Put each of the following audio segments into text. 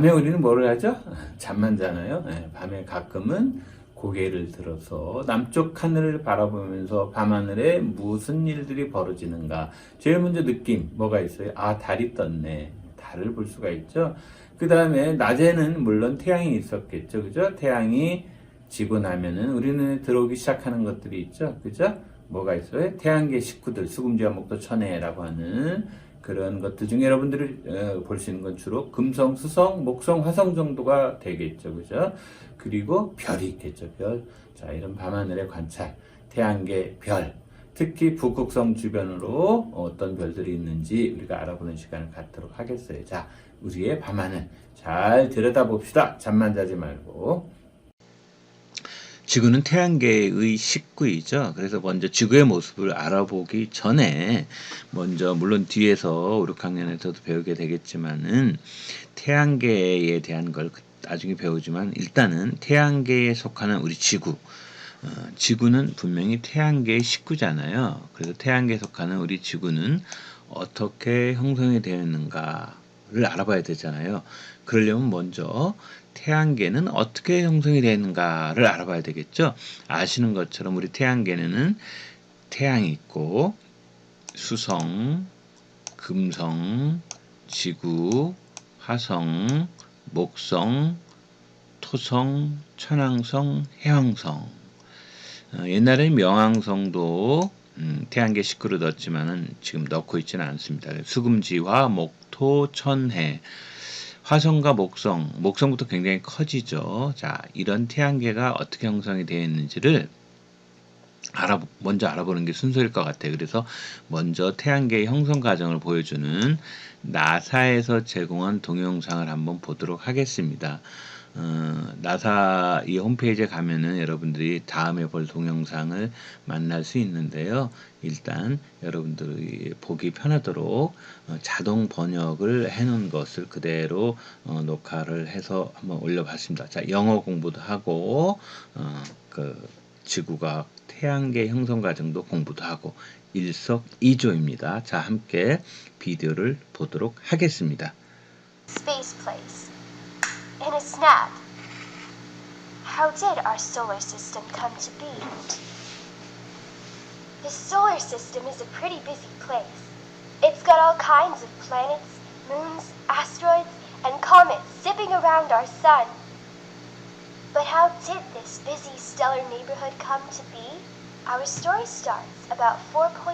밤에 우리는 뭐를 하죠? 잠만 자나요? 예, 밤에 가끔은 고개를 들어서 남쪽 하늘을 바라보면서 밤하늘에 무슨 일들이 벌어지는가. 제일 먼저 느낌, 뭐가 있어요? 아, 달이 떴네. 달을 볼 수가 있죠. 그 다음에 낮에는 물론 태양이 있었겠죠. 그죠? 태양이 지고 나면은 우리 눈에 들어오기 시작하는 것들이 있죠. 그죠? 뭐가 있어요? 태양계 식구들, 수금지와 목도 천해라고 하는 그런 것들 중에 여러분들이 볼 수 있는 건 주로 금성, 수성, 목성, 화성 정도가 되겠죠. 그죠? 그리고 별이 있겠죠. 별. 자, 이런 밤하늘의 관찰. 태양계 별. 특히 북극성 주변으로 어떤 별들이 있는지 우리가 알아보는 시간을 갖도록 하겠어요. 자, 우리의 밤하늘 잘 들여다봅시다. 잠만 자지 말고. 지구는 태양계의 식구이죠. 그래서 먼저 지구의 모습을 알아보기 전에 먼저 물론 뒤에서 5, 6학년에서도 배우게 되겠지만은 태양계에 대한 걸 나중에 배우지만 일단은 태양계에 속하는 우리 지구. 지구는 분명히 태양계의 식구잖아요. 그래서 태양계에 속하는 우리 지구는 어떻게 형성이 되어 있는가를 알아봐야 되잖아요. 그러려면 먼저 태양계는 어떻게 형성이 되어 있는가를 알아봐야 되겠죠. 아시는 것처럼 우리 태양계는 태양이 있고 수성, 금성, 지구, 화성, 목성, 토성, 천왕성, 해왕성. 옛날에 명왕성도 태양계 식구로 넣었지만은 지금 넣고 있지는 않습니다. 수금지화, 목토, 천해. 화성과 목성, 목성부터 굉장히 커지죠. 자, 이런 태양계가 어떻게 형성이 되어 있는지를 먼저 알아보는 게 순서일 것 같아요. 그래서 먼저 태양계의 형성 과정을 보여주는 나사에서 제공한 동영상을 한번 보도록 하겠습니다. 나사 이 홈페이지에 가면은 여러분들이 다음에 볼 동영상을 만날 수 있는데요. 일단 여러분들이 보기 편하도록 자동 번역을 해놓은 것을 그대로 녹화를 해서 한번 올려봤습니다. 자, 영어 공부도 하고 그 지구과학 태양계 형성 과정도 공부도 하고 일석이조입니다. 자, 함께 비디오를 보도록 하겠습니다. Space place. In a snap. How did our solar system come to be? The solar system is a pretty busy place. It's got all kinds of planets, moons, asteroids, and comets zipping around our sun. But how did this busy stellar neighborhood come to be? Our story starts about 4.6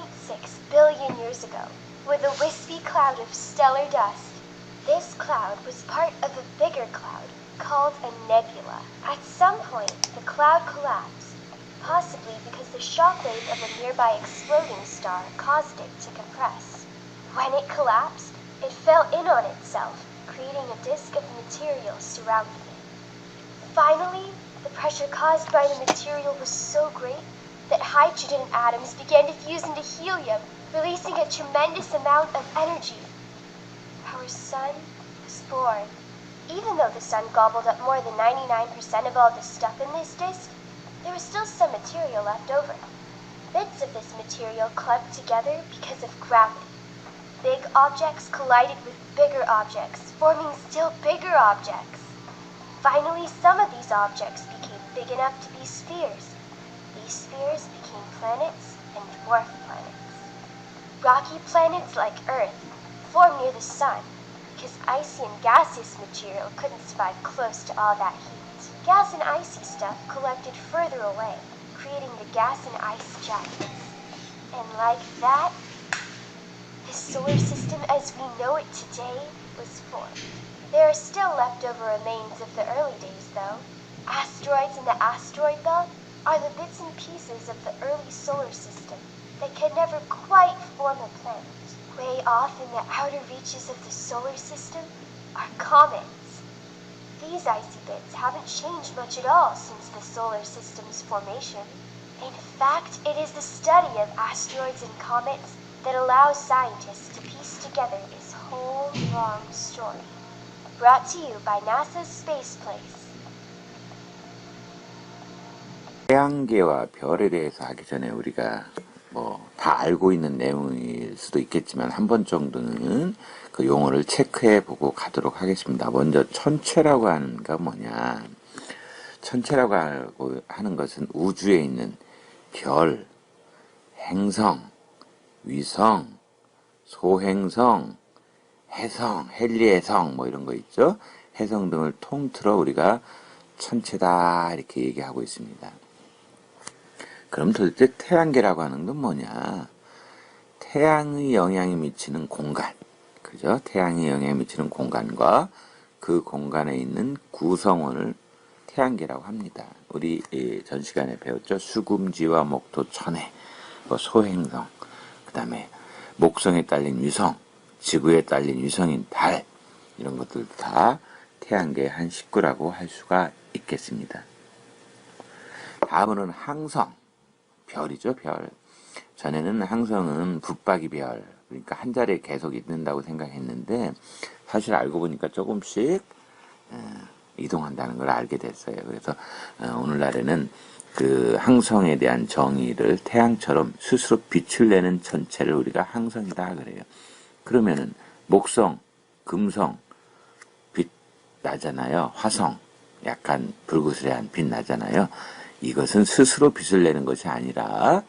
billion years ago with a wispy cloud of stellar dust. This cloud was part of a bigger cloud called a nebula. At some point, the cloud collapsed, possibly because the shockwave of a nearby exploding star caused it to compress. When it collapsed, it fell in on itself, creating a disk of material surrounding it. Finally, the pressure caused by the material was so great that hydrogen atoms began to fuse into helium, releasing a tremendous amount of energy. Our sun was born. Even though the sun gobbled up more than 99% of all the stuff in this disk, there was still some material left over. Bits of this material clumped together because of gravity. Big objects collided with bigger objects, forming still bigger objects. Finally, some of these objects became big enough to be spheres. These spheres became planets and dwarf planets. Rocky planets like Earth formed near the sun because icy and gaseous material couldn't survive close to all that heat. Gas and icy stuff collected further away, creating the gas and ice giants. And like that, the solar system as we know it today was formed. There are still leftover remains of the early days, though. Asteroids in the asteroid belt are the bits and pieces of the early solar system that could never quite form a planet. Way off in the outer reaches of the solar system are comets. These icy bits haven't changed much at all since the solar system's formation. In fact, it is the study of asteroids and comets that allows scientists to piece together this whole long story. Brought to you by NASA's Space Place. 태양계와 별에 대해서 하기 전에 우리가 다 알고 있는 내용일 수도 있겠지만 한 번 정도는 그 용어를 체크해 보고 가도록 하겠습니다. 먼저 천체라고 하는 게 뭐냐? 천체라고 하는 것은 우주에 있는 별, 행성, 위성, 소행성, 해성, 헨리해성 뭐 이런 거 있죠. 해성 등을 통틀어 우리가 천체다 이렇게 얘기하고 있습니다. 그럼 도대체 태양계라고 하는 건 뭐냐? 태양의 영향이 미치는 공간, 그죠? 태양의 영향이 미치는 공간과 그 공간에 있는 구성원을 태양계라고 합니다. 우리 전 시간에 배웠죠. 수금지와 목토, 천해, 뭐 소행성, 그 다음에 목성에 딸린 위성, 지구에 딸린 위성인 달, 이런 것들 다 태양계의 한 식구라고 할 수가 있겠습니다. 다음으로는 항성, 별이죠, 별. 전에는 항성은 붙박이 별, 그러니까 한 자리에 계속 있는다고 생각했는데 사실 알고 보니까 조금씩 이동한다는 걸 알게 됐어요. 그래서 오늘날에는 그 항성에 대한 정의를 태양처럼 스스로 빛을 내는 천체를 우리가 항성이다 그래요. 그러면은 목성, 금성 빛 나잖아요. 화성 약간 불그스레한 빛 나잖아요. 이것은 스스로 빛을 내는 것이 아니라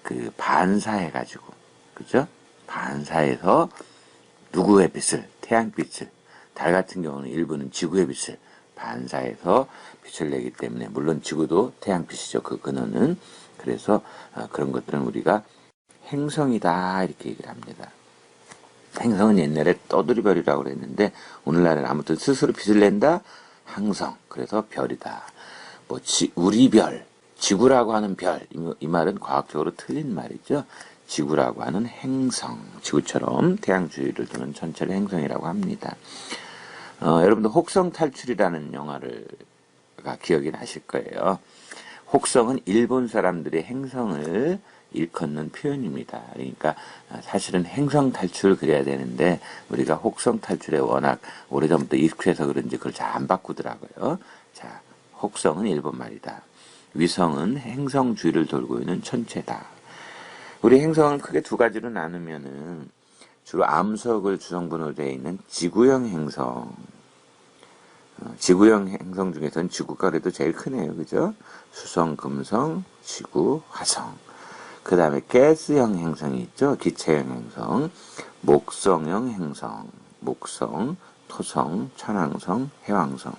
그 반사해 가지고, 그죠? 반사해서 누구의 빛을, 태양빛을, 달 같은 경우는 일부는 지구의 빛을 반사해서 빛을 내기 때문에, 물론 지구도 태양빛이죠. 그 근원은. 그래서 그런 것들은 우리가 행성이다 이렇게 얘기를 합니다. 행성은 옛날에 떠돌이별이라고 그랬는데 오늘날은 아무튼 스스로 빛을 낸다, 항성. 그래서 별이다. 뭐 우리 별, 지구라고 하는 별, 이 말은 과학적으로 틀린 말이죠. 지구라고 하는 행성, 지구처럼 태양 주위를 도는 천체를 행성이라고 합니다. 여러분들 혹성 탈출이라는 영화를 기억이 나실 거예요. 혹성은 일본 사람들의 행성을 일컫는 표현입니다. 그러니까 사실은 행성 탈출을 그려야 되는데 우리가 혹성 탈출에 워낙 오래전부터 익숙해서 그런지 그걸 잘 안 바꾸더라고요. 자, 혹성은 일본 말이다. 위성은 행성 주위를 돌고 있는 천체다. 우리 행성은 크게 두 가지로 나누면은 주로 암석을 주성분으로 되어 있는 지구형 행성. 지구형 행성 중에서는 지구가 그래도 제일 크네요. 그죠? 수성, 금성, 지구, 화성. 그 다음에 가스형 행성이 있죠. 기체형 행성. 목성형 행성. 목성, 토성, 천왕성, 해왕성.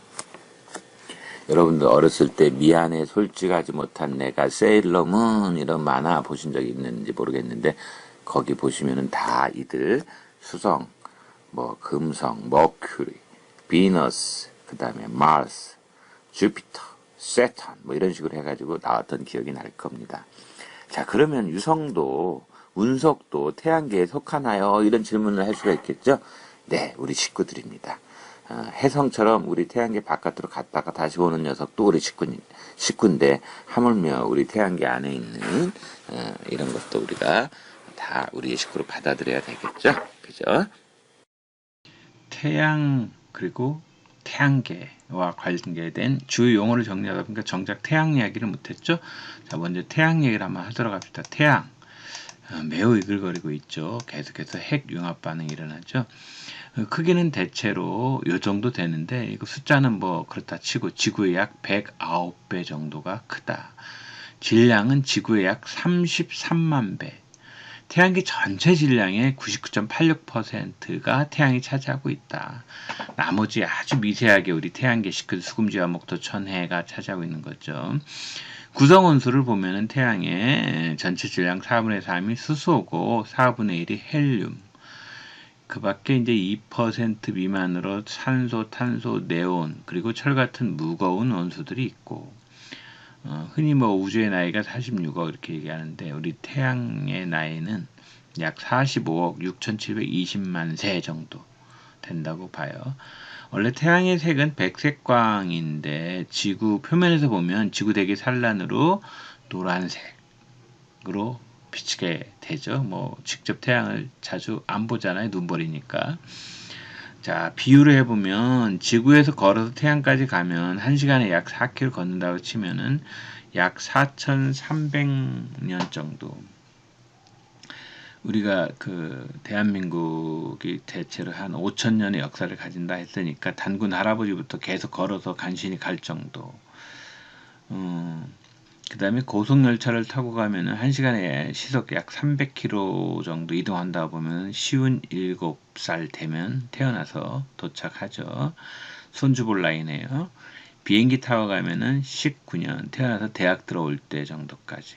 여러분들 어렸을 때 미안해 솔직하지 못한 내가 세일러문 이런 만화 보신 적이 있는지 모르겠는데 거기 보시면은 다 이들 수성, 뭐 금성, 머큐리, 비너스, 그 다음에 마스, 주피터, 세턴 뭐 이런 식으로 해가지고 나왔던 기억이 날 겁니다. 자, 그러면 유성도 운석도 태양계에 속하나요? 이런 질문을 할 수가 있겠죠? 네, 우리 식구들입니다. 해성처럼 우리 태양계 바깥으로 갔다가 다시 오는 녀석도 우리 식구인데 하물며 우리 태양계 안에 있는 이런 것도 우리가 다 우리의 식구로 받아들여야 되겠죠? 그죠? 태양 그리고 태양계와 관계된 주요 용어를 정리하다 보니까 정작 태양 이야기를 못했죠. 자, 먼저 태양 얘기를 한번 하도록 합시다. 태양 매우 이글거리고 있죠. 계속해서 핵 융합 반응이 일어나죠. 크기는 대체로 요 정도 되는데 이거 숫자는 뭐 그렇다 치고 지구의 약 109배 정도가 크다. 질량은 지구의 약 33만 배. 태양계 전체 질량의 99.86%가 태양이 차지하고 있다. 나머지 아주 미세하게 우리 태양계 시크 수금지와 목토, 천해가 차지하고 있는 거죠. 구성원수를 보면은 태양의 전체 질량 4분의 3이 수소고 4분의 1이 헬륨. 그 밖에 이제 2% 미만으로 산소, 탄소, 네온, 그리고 철 같은 무거운 원소들이 있고, 흔히 뭐 우주의 나이가 46억 이렇게 얘기하는데, 우리 태양의 나이는 약 45억 6,720만 세 정도 된다고 봐요. 원래 태양의 색은 백색광인데, 지구 표면에서 보면 지구대기 산란으로 노란색으로 비치게 되죠. 뭐 직접 태양을 자주 안 보잖아요. 눈벌이니까. 자, 비유를 해보면 지구에서 걸어서 태양까지 가면 1시간에 약 4km 걷는다고 치면은 약 4,300년 정도 우리가 그 대한민국이 대체로 한 5천 년의 역사를 가진다 했으니까 단군 할아버지부터 계속 걸어서 간신히 갈 정도. 그 다음에 고속열차를 타고 가면은 1시간에 시속 약 300km 정도 이동한다 보면 쉬운 7살 되면 태어나서 도착하죠. 손주볼 나이네요. 비행기 타고 가면은 19년 태어나서 대학 들어올 때 정도까지.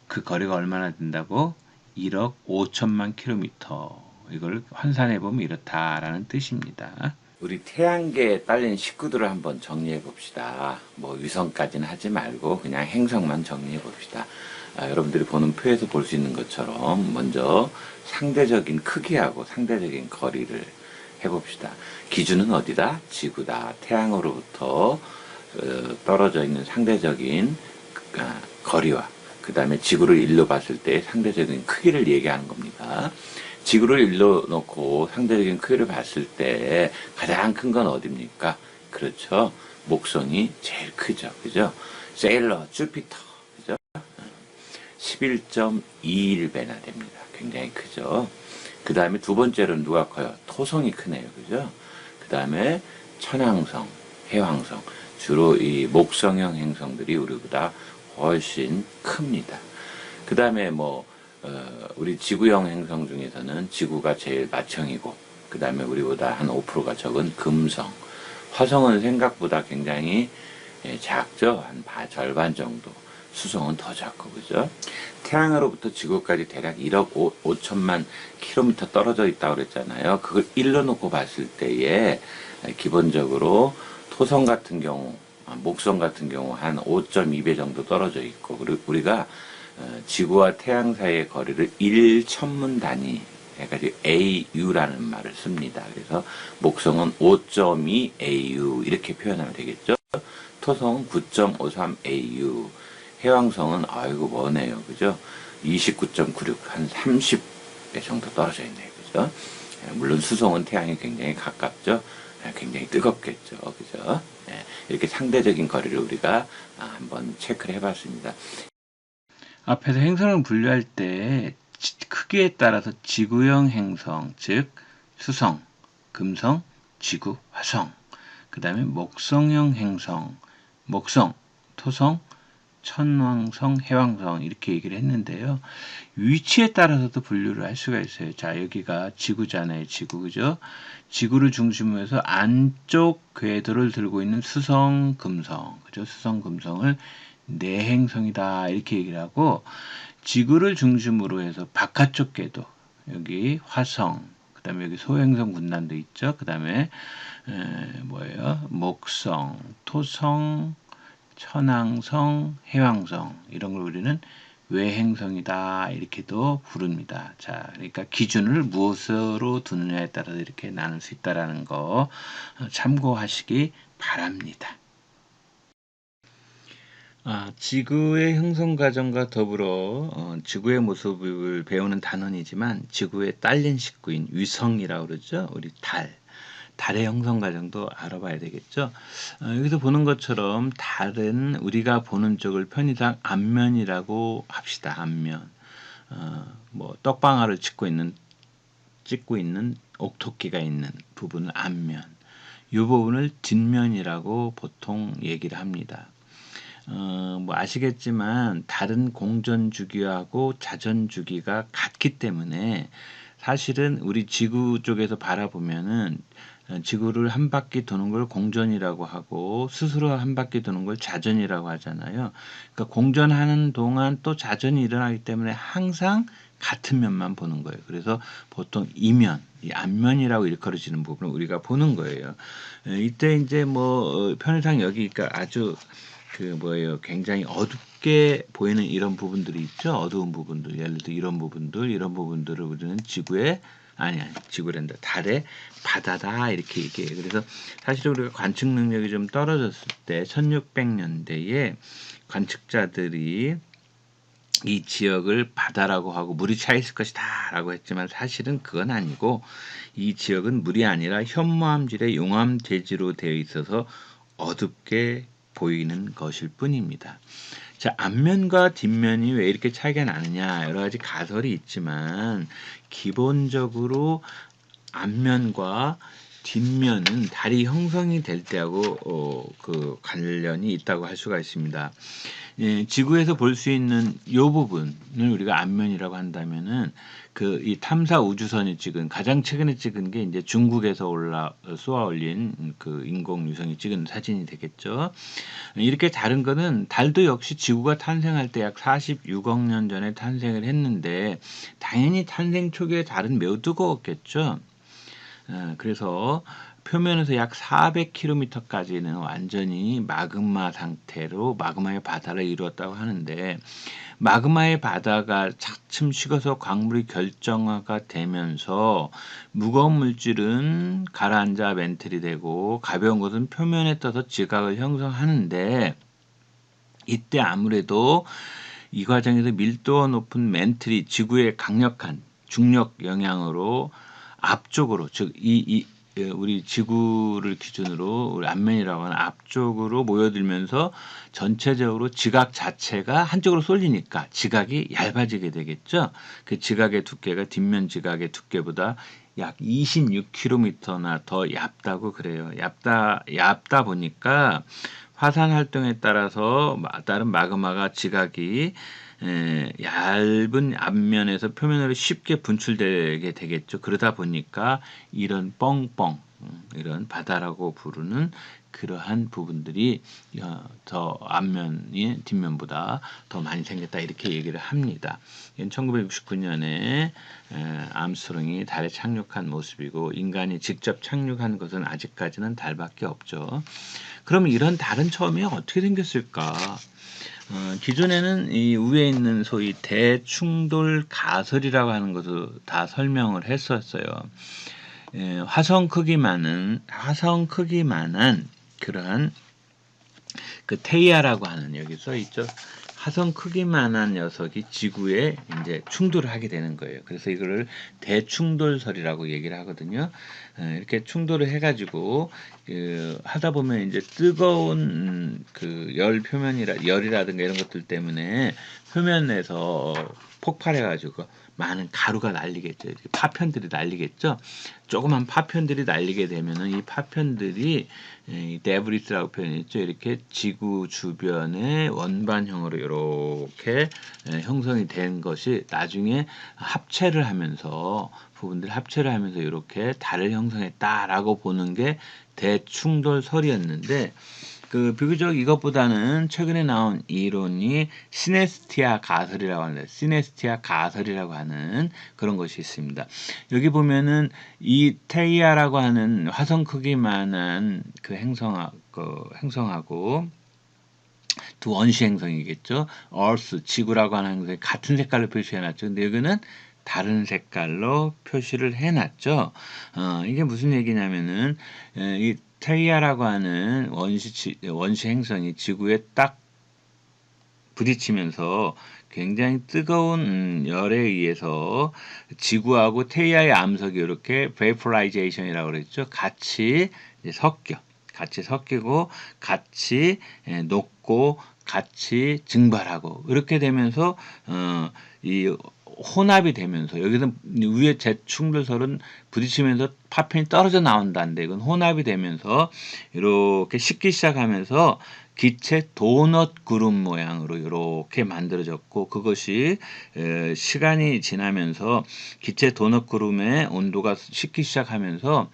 그 거리가 얼마나 된다고? 1억 5천만 킬로미터. 이걸 환산해 보면 이렇다라는 뜻입니다. 우리 태양계에 딸린 식구들을 한번 정리해 봅시다. 뭐 위성까지는 하지 말고 그냥 행성만 정리해 봅시다. 여러분들이 보는 표에서 볼 수 있는 것처럼 먼저 상대적인 크기하고 상대적인 거리를 해봅시다. 기준은 어디다? 지구다. 태양으로부터 떨어져 있는 상대적인 거리와 그 다음에 지구를 일로 봤을 때 상대적인 크기를 얘기하는 겁니다. 지구를 일로 놓고 상대적인 크기를 봤을 때 가장 큰 건 어디입니까? 그렇죠. 목성이 제일 크죠. 그죠? 세일러, 주피터. 그죠? 11.21배나 됩니다. 굉장히 크죠. 그 다음에 두 번째로는 누가 커요? 토성이 크네요. 그죠? 그 다음에 천왕성, 해왕성. 주로 이 목성형 행성들이 우리보다 훨씬 큽니다. 그 다음에 우리 지구형 행성 중에서는 지구가 제일 맏형이고, 그 다음에 우리보다 한 5%가 적은 금성. 화성은 생각보다 굉장히 작죠? 한 절반 정도. 수성은 더 작고, 그죠? 태양으로부터 지구까지 대략 1억 5천만 킬로미터 떨어져 있다고 그랬잖아요. 그걸 일로 놓고 봤을 때에 기본적으로 토성 같은 경우, 목성 같은 경우 한 5.2배 정도 떨어져 있고, 그리고 우리가 지구와 태양 사이의 거리를 1천문 단위 해가지고 AU라는 말을 씁니다. 그래서 목성은 5.2 AU 이렇게 표현하면 되겠죠. 토성은 9.53 AU, 해왕성은 아이고 머네요, 그죠? 29.96, 한 30배 정도 떨어져 있네요, 그죠? 물론 수성은 태양이 굉장히 가깝죠. 굉장히 뜨겁겠죠, 그죠? 이렇게 상대적인 거리를 우리가 한번 체크를 해봤습니다. 앞에서 행성을 분류할 때 크기에 따라서 지구형 행성, 즉 수성, 금성, 지구, 화성, 그 다음에 목성형 행성, 목성, 토성, 천왕성, 해왕성 이렇게 얘기를 했는데요. 위치에 따라서도 분류를 할 수가 있어요. 자, 여기가 지구잖아요. 지구, 그죠? 지구를 중심으로 해서 안쪽 궤도를 들고 있는 수성, 금성, 그죠? 수성, 금성을 내행성이다 이렇게 얘기를 하고, 지구를 중심으로 해서 바깥쪽 궤도, 여기 화성, 그 다음에 여기 소행성 군단도 있죠. 그 다음에 목성, 토성, 천왕성, 해왕성 이런 걸 우리는 외행성이다 이렇게도 부릅니다. 자, 그러니까 기준을 무엇으로 두느냐에 따라서 이렇게 나눌 수 있다라는 거 참고하시기 바랍니다. 지구의 형성 과정과 더불어 지구의 모습을 배우는 단원이지만 지구에 딸린 식구인 위성이라고 그러죠. 우리 달의 형성 과정도 알아봐야 되겠죠. 여기서 보는 것처럼 달은 우리가 보는 쪽을 편의상 앞면이라고 합시다. 앞면. 떡방아를 찍고 있는 옥토끼가 있는 부분을 앞면. 이 부분을 뒷면이라고 보통 얘기를 합니다. 아시겠지만 달은 공전 주기하고 자전 주기가 같기 때문에 사실은 우리 지구 쪽에서 바라보면은 지구를 한 바퀴 도는 걸 공전이라고 하고 스스로 한 바퀴 도는 걸 자전이라고 하잖아요. 그러니까 공전하는 동안 또 자전이 일어나기 때문에 항상 같은 면만 보는 거예요. 그래서 보통 이면, 이 앞면이라고 일컬어지는 부분을 우리가 보는 거예요. 이때 이제 편의상 여기 그러니까 아주 굉장히 어둡게 보이는 이런 부분들이 있죠. 어두운 부분들. 예를 들어 이런 부분들을 우리는 지구란다. 달의 바다다 이렇게 얘기해요. 그래서 사실 우리가 관측 능력이 좀 떨어졌을 때 1600년대에 관측자들이 이 지역을 바다라고 하고 물이 차 있을 것이다 라고 했지만 사실은 그건 아니고 이 지역은 물이 아니라 현무암질의 용암 대지로 되어 있어서 어둡게 보이는 것일 뿐입니다. 자, 앞면과 뒷면이 왜 이렇게 차이가 나느냐, 여러 가지 가설이 있지만 기본적으로 앞면과 뒷면은 달이 형성이 될 때하고 그 관련이 있다고 할 수가 있습니다. 예, 지구에서 볼 수 있는 이 부분을 우리가 앞면이라고 한다면은 그 이 탐사 우주선이 찍은 가장 최근에 찍은 게 이제 중국에서 쏘아 올린 그 인공 유성이 찍은 사진이 되겠죠. 이렇게 다른 거는 달도 역시 지구가 탄생할 때 약 46억 년 전에 탄생을 했는데 당연히 탄생 초기에 달은 매우 뜨거웠겠죠. 그래서 표면에서 약 400km까지는 완전히 마그마 상태로 마그마의 바다를 이루었다고 하는데 마그마의 바다가 차츰 식어서 광물이 결정화가 되면서 무거운 물질은 가라앉아 멘틀이 되고 가벼운 것은 표면에 떠서 지각을 형성하는데 이때 아무래도 이 과정에서 밀도가 높은 멘틀이 지구의 강력한 중력 영향으로 앞쪽으로 즉 우리 지구를 기준으로 우리 앞면이라고 하는 앞쪽으로 모여들면서 전체적으로 지각 자체가 한쪽으로 쏠리니까 지각이 얇아지게 되겠죠. 그 지각의 두께가 뒷면 지각의 두께보다 약 26km나 더 얇다고 그래요. 얇다 보니까 화산 활동에 따라서 따른 마그마가 지각이 얇은 앞면에서 표면으로 쉽게 분출되게 되겠죠. 그러다 보니까 이런 뻥뻥, 이런 바다라고 부르는 그러한 부분들이 더 앞면이 뒷면보다 더 많이 생겼다 이렇게 얘기를 합니다. 1969년에 암스트롱이 달에 착륙한 모습이고 인간이 직접 착륙한 것은 아직까지는 달밖에 없죠. 그러면 이런 달은 처음에 어떻게 생겼을까? 기존에는 이 위에 있는 소위 대충돌 가설이라고 하는 것도 다 설명을 했었어요. 화성 크기만한 그러한 그 테이아라고 하는 여기 써 있죠. 화성 크기만한 녀석이 지구에 이제 충돌을 하게 되는 거예요. 그래서 이거를 대충돌설이라고 얘기를 하거든요. 이렇게 충돌을 해가지고 하다 보면 이제 뜨거운 그 열이라든가 이런 것들 때문에 표면에서 폭발해가지고 많은 가루가 날리겠죠. 파편들이 날리겠죠. 조그만 파편들이 날리게 되면은 이 파편들이 데브리스라고 표현했죠. 이렇게 지구 주변의 원반형으로 이렇게 형성이 된 것이 나중에 부분들 합체를 하면서 이렇게 달을 형성했다라고 보는 게 대충돌설이었는데 그 비교적 이것보다는 최근에 나온 이론이 시네스티아 가설이라고 하는데 시네스티아 가설이라고 하는 그런 것이 있습니다. 여기 보면은 이 테이아라고 하는 화성 크기만한 그 행성하고 두 원시 행성이겠죠. 얼스 지구라고 하는 행성이 같은 색깔로 표시해놨죠. 근데 여기는 다른 색깔로 표시를 해놨죠. 이게 무슨 얘기냐면은 이 테이아라고 하는 원시 행성이 지구에 딱 부딪히면서 굉장히 뜨거운 열에 의해서 지구하고 테이아의 암석이 이렇게 vaporizzation이라고 그랬죠. 같이 섞이고 같이 녹고 같이 증발하고 이렇게 되면서 이 혼합이 되면서 여기서 위에 재충돌설은 부딪히면서 파편이 떨어져 나온다는데 이건 혼합이 되면서 이렇게 식기 시작하면서 기체 도넛 그룹 모양으로 이렇게 만들어졌고 그것이 시간이 지나면서 기체 도넛 그룹의 온도가 식기 시작하면서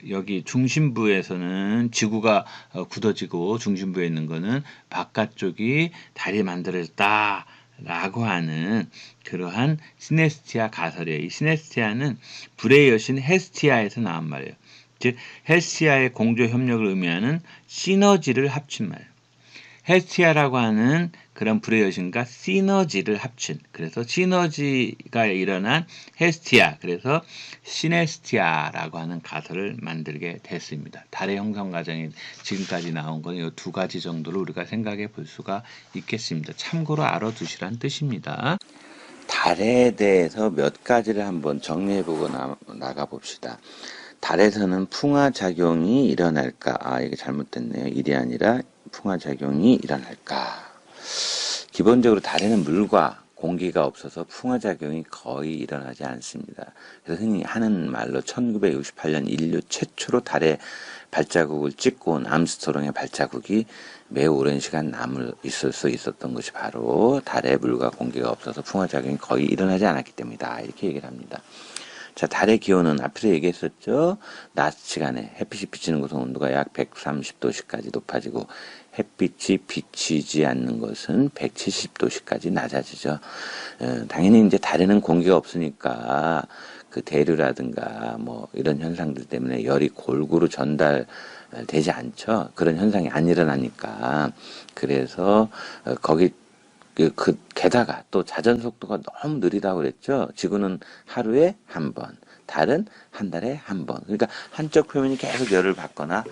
여기 중심부에서는 지구가 굳어지고 중심부에 있는 거는 바깥쪽이 달이 만들어졌다. 라고 하는 그러한 시네스티아 가설이에요. 이 시네스티아는 불의 여신 헤스티아에서 나온 말이에요. 즉 헤스티아의 공조 협력을 의미하는 시너지를 합친 말. 헤스티아라고 하는 그런 불의 여신과 시너지를 합친 그래서 시너지가 일어난 헤스티아 그래서 시네스티아라고 하는 가설을 만들게 됐습니다. 달의 형성 과정이 지금까지 나온 건 이 두 가지 정도로 우리가 생각해 볼 수가 있겠습니다. 참고로 알아두시란 뜻입니다. 달에 대해서 몇 가지를 한번 정리해보고 나가 봅시다. 달에서는 풍화작용이 일어날까? 이게 잘못됐네요. 일이 아니라 풍화작용이 일어날까? 기본적으로 달에는 물과 공기가 없어서 풍화작용이 거의 일어나지 않습니다. 그래서 흔히 하는 말로 1968년 인류 최초로 달에 발자국을 찍고 온 암스트롱의 발자국이 매우 오랜 시간 있을 수 있었던 것이 바로 달에 물과 공기가 없어서 풍화작용이 거의 일어나지 않았기 때문이다. 이렇게 얘기를 합니다. 자, 달의 기온은 앞에서 얘기했었죠. 낮 시간에 햇빛이 비치는 곳은 온도가 약 130도씨까지 높아지고 햇빛이 비치지 않는 것은 170도씨까지 낮아지죠. 당연히 이제 달에는 공기가 없으니까 그 대류라든가 뭐 이런 현상들 때문에 열이 골고루 전달되지 않죠. 그런 현상이 안 일어나니까. 그래서 거기 게다가 또 자전 속도가 너무 느리다고 그랬죠. 지구는 하루에 한 번, 달은 한 달에 한 번. 그러니까 한쪽 표면이 계속 열을 받거나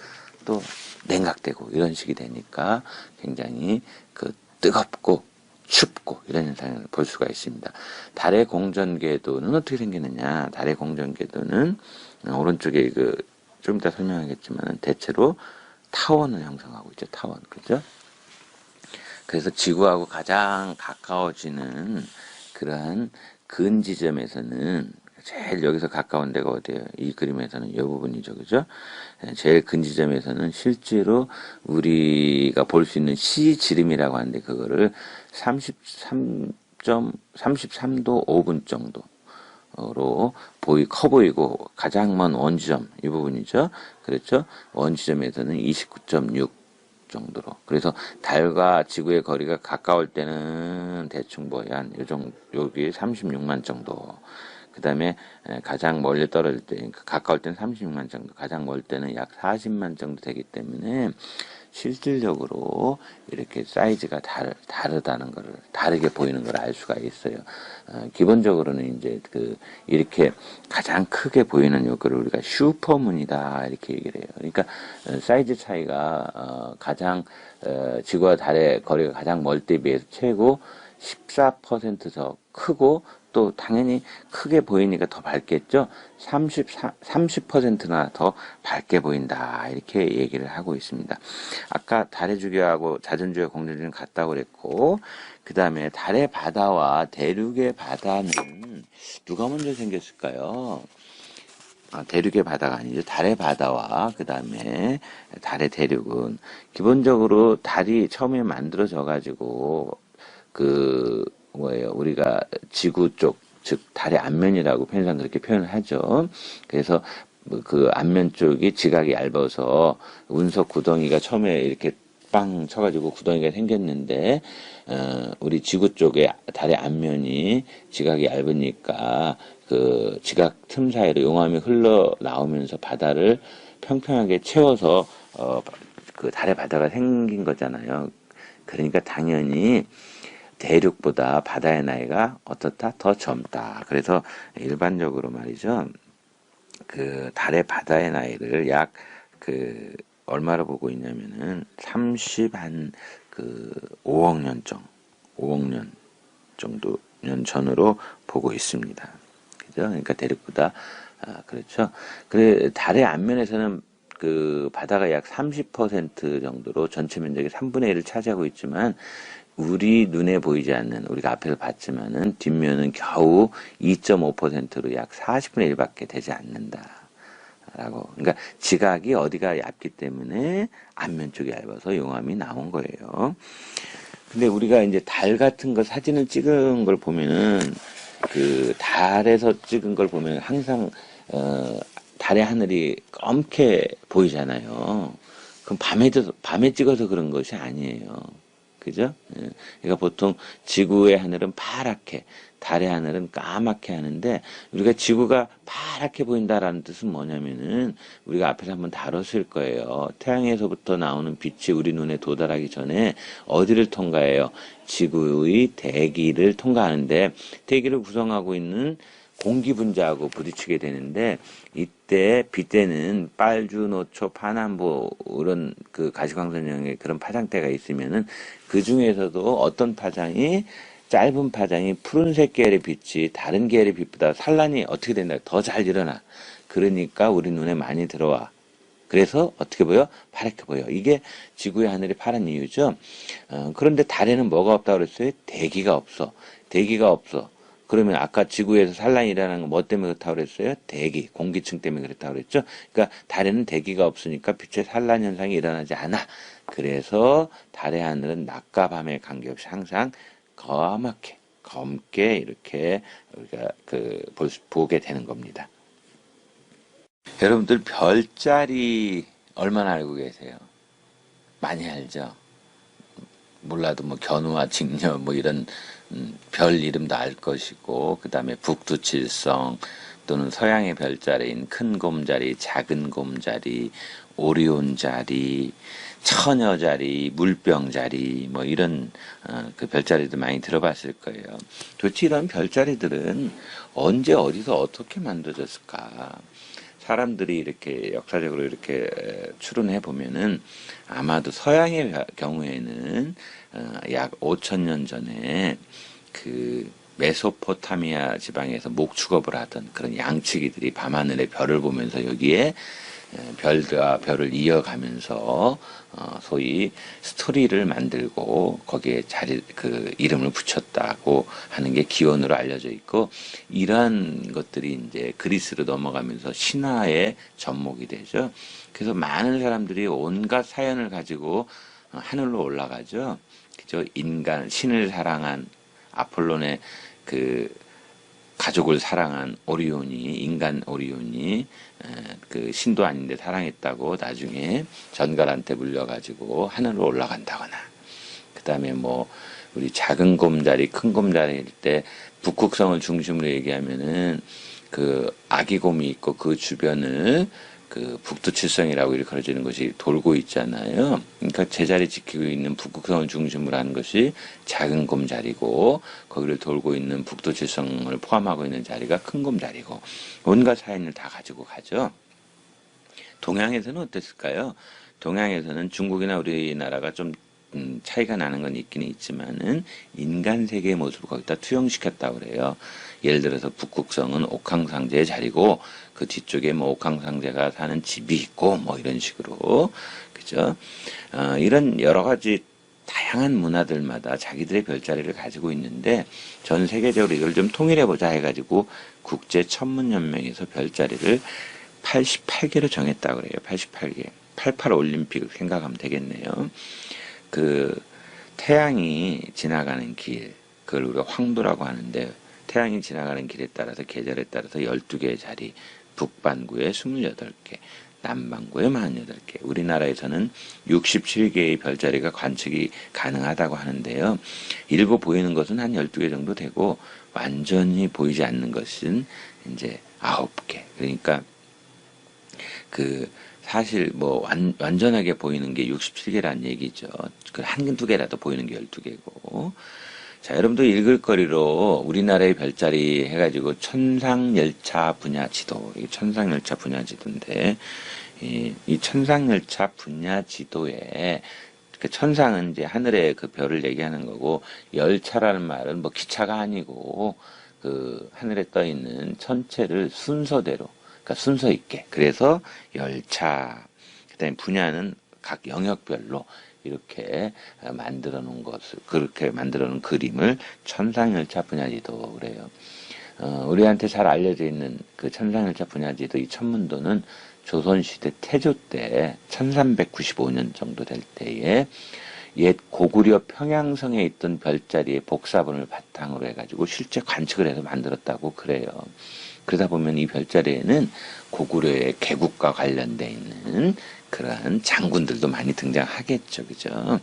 또 냉각되고 이런 식이 되니까 굉장히 그 뜨겁고 춥고 이런 현상을 볼 수가 있습니다. 달의 공전궤도는 어떻게 생기느냐? 달의 공전궤도는 오른쪽에 좀 이따 설명하겠지만 대체로 타원을 형성하고 있죠. 타원, 그죠? 그래서 지구하고 가장 가까워지는 그러한 근 지점에서는 제일 여기서 가까운 데가 어디예요? 이 그림에서는 이 부분이죠. 그죠? 제일 근 지점에서는 실제로 우리가 볼 수 있는 시지름이라고 하는데 그거를 33도 5분 정도로 커 보이고 가장 먼 원지점 이 부분이죠. 그렇죠? 원지점에서는 29.6 정도로. 그래서 달과 지구의 거리가 가까울 때는 대충 한 여기 36만 정도. 그 다음에 가장 멀리 떨어질 때, 그러니까 가까울 때는 36만 정도, 가장 멀 때는 약 40만 정도 되기 때문에 실질적으로 이렇게 사이즈가 다르다는 것을, 다르게 보이는 걸 알 수가 있어요. 기본적으로는 이제 이렇게 가장 크게 보이는 요거를 우리가 슈퍼문이다, 이렇게 얘기를 해요. 그러니까, 사이즈 차이가, 지구와 달의 거리가 가장 멀 때에 비해서 최고 14% 더 크고, 또 당연히 크게 보이니까 더 밝겠죠. 30%나 더 밝게 보인다. 이렇게 얘기를 하고 있습니다. 아까 달의 주기하고 자전주의 공전주는 같다고 그랬고, 그 다음에 달의 바다와 대륙의 바다는 누가 먼저 생겼을까요? 대륙의 바다가 아니죠. 달의 바다와 그 다음에 달의 대륙은 기본적으로 달이 처음에 만들어져 가지고 우리가 지구 쪽, 즉 달의 앞면이라고 편의상 그렇게 표현을 하죠. 그래서 그 앞면 쪽이 지각이 얇아서 운석 구덩이가 처음에 이렇게 빵 쳐가지고 구덩이가 생겼는데 우리 지구 쪽에 달의 앞면이 지각이 얇으니까 그 지각 틈 사이로 용암이 흘러나오면서 바다를 평평하게 채워서 그 달의 바다가 생긴 거잖아요. 그러니까 당연히 대륙보다 바다의 나이가 어떻다? 더 젊다. 그래서 일반적으로 말이죠. 그 달의 바다의 나이를 약 얼마로 보고 있냐면은 5억 년 정도 년 전으로 보고 있습니다. 그죠? 그러니까 대륙보다 그렇죠. 그래 달의 앞면에서는 그 바다가 약 30% 정도로 전체 면적의 3분의 1을 차지하고 있지만 우리 눈에 보이지 않는, 우리가 앞에서 봤지만은 뒷면은 겨우 2.5%로 약 40분의 1밖에 되지 않는다. 라고. 그러니까 지각이 어디가 얇기 때문에 앞면 쪽이 얇아서 용암이 나온 거예요. 근데 우리가 이제 달 같은 거 사진을 찍은 걸 보면은 그 달에서 찍은 걸 보면 항상 달의 하늘이 검게 보이잖아요. 그럼 밤에 찍어서 그런 것이 아니에요. 그죠? 그러니까 보통 지구의 하늘은 파랗게, 달의 하늘은 까맣게 하는데, 우리가 지구가 파랗게 보인다라는 뜻은 뭐냐면은, 우리가 앞에서 한번 다뤘을 거예요. 태양에서부터 나오는 빛이 우리 눈에 도달하기 전에 어디를 통과해요? 지구의 대기를 통과하는데, 대기를 구성하고 있는 공기 분자하고 부딪히게 되는데 이때 빛에는 빨주, 노초, 파남보 이런 그 가시광선형의 그런 파장대가 있으면은 그 중에서도 어떤 파장이 짧은 파장이 푸른색 계열의 빛이 다른 계열의 빛보다 산란이 어떻게 된다? 더 잘 일어나. 그러니까 우리 눈에 많이 들어와. 그래서 어떻게 보여? 파랗게 보여. 이게 지구의 하늘이 파란 이유죠. 그런데 달에는 뭐가 없다고 그랬어요? 대기가 없어. 대기가 없어. 그러면 아까 지구에서 산란이 일어나는 건 뭐 때문에 그렇다고 그랬어요? 대기, 공기층 때문에 그렇다고 그랬죠? 그러니까 달에는 대기가 없으니까 빛의 산란 현상이 일어나지 않아. 그래서 달의 하늘은 낮과 밤에 관계없이 항상 검게, 검게 이렇게 우리가 보게 되는 겁니다. 여러분들 별자리 얼마나 알고 계세요? 많이 알죠? 몰라도 뭐 견우와 직녀 뭐 이런 별 이름도 알 것이고, 그 다음에 북두칠성 또는 서양의 별자리인 큰 곰자리, 작은 곰자리, 오리온자리, 처녀자리, 물병자리 뭐 이런 그 별자리도 많이 들어봤을 거예요. 도대체 이런 별자리들은 언제 어디서 어떻게 만들어졌을까? 사람들이 이렇게 역사적으로 이렇게 추론해 보면은 아마도 서양의 경우에는 약 5,000년 전에 그 메소포타미아 지방에서 목축업을 하던 그런 양치기들이 밤하늘에 별을 보면서 여기에 별과 별을 이어가면서 소위 스토리를 만들고 거기에 그 이름을 붙였다고 하는 게 기원으로 알려져 있고, 이러한 것들이 이제 그리스로 넘어가면서 신화의 접목이 되죠. 그래서 많은 사람들이 온갖 사연을 가지고 하늘로 올라가죠. 그죠? 인간, 신을 사랑한 아폴론의 그 가족을 사랑한 오리온이, 인간 오리온이 그 신도 아닌데 사랑했다고 나중에 전갈한테 물려가지고 하늘로 올라간다거나, 그 다음에 뭐 우리 작은 곰자리, 큰 곰자리일 때 북극성을 중심으로 얘기하면은 그 아기 곰이 있고 그 주변을 그 북두칠성이라고 일컬어지는 것이 돌고 있잖아요. 그러니까 제자리 지키고 있는 북극성을 중심으로 하는 것이 작은 곰자리고, 거기를 돌고 있는 북두칠성을 포함하고 있는 자리가 큰 곰자리고, 온갖 사연을 다 가지고 가죠. 동양에서는 어땠을까요? 동양에서는 중국이나 우리나라가 좀 차이가 나는 건 있긴 있지만은 인간 세계의 모습을 거기다 투영시켰다고 그래요. 예를 들어서 북극성은 옥황상제의 자리고 그 뒤쪽에 뭐 옥황상제가 사는 집이 있고 뭐 이런 식으로, 그죠? 이런 여러 가지 다양한 문화들마다 자기들의 별자리를 가지고 있는데, 전 세계적으로 이걸 좀 통일해보자 해가지고 국제천문연맹에서 별자리를 88개로 정했다고 그래요. 88개. 88 올림픽을 생각하면 되겠네요. 그 태양이 지나가는 길, 그걸 우리가 황도라고 하는데, 태양이 지나가는 길에 따라서 계절에 따라서 12개의 자리, 북반구에 28개, 남반구에 48개, 우리나라에서는 67개의 별자리가 관측이 가능하다고 하는데요. 일부 보이는 것은 한 12개 정도 되고, 완전히 보이지 않는 것은 이제 9개. 그러니까 사실 뭐 완전하게 보이는 게 67개란 얘기죠. 그 한두 개라도 보이는 게 12개고. 자, 여러분도 읽을 거리로 우리나라의 별자리 해가지고 천상열차 분야지도, 이게 천상열차 분야지도인데, 이 천상열차 분야지도에 그 천상은 이제 하늘의 그 별을 얘기하는 거고, 열차라는 말은 뭐 기차가 아니고 그 하늘에 떠 있는 천체를 순서대로, 그러니까 순서 있게. 그래서 열차, 그다음에 분야는 각 영역별로 이렇게 만들어 놓은 것을, 그렇게 만들어 놓은 그림을 천상열차 분야지도 그래요. 우리한테 잘 알려져 있는 그 천상열차 분야지도, 이 천문도는 조선시대 태조 때 1395년 정도 될 때에 옛 고구려 평양성에 있던 별자리의 복사본을 바탕으로 해가지고 실제 관측을 해서 만들었다고 그래요. 그러다 보면 이 별자리에는 고구려의 개국과 관련돼 있는 그러한 장군들도 많이 등장하겠죠, 그죠?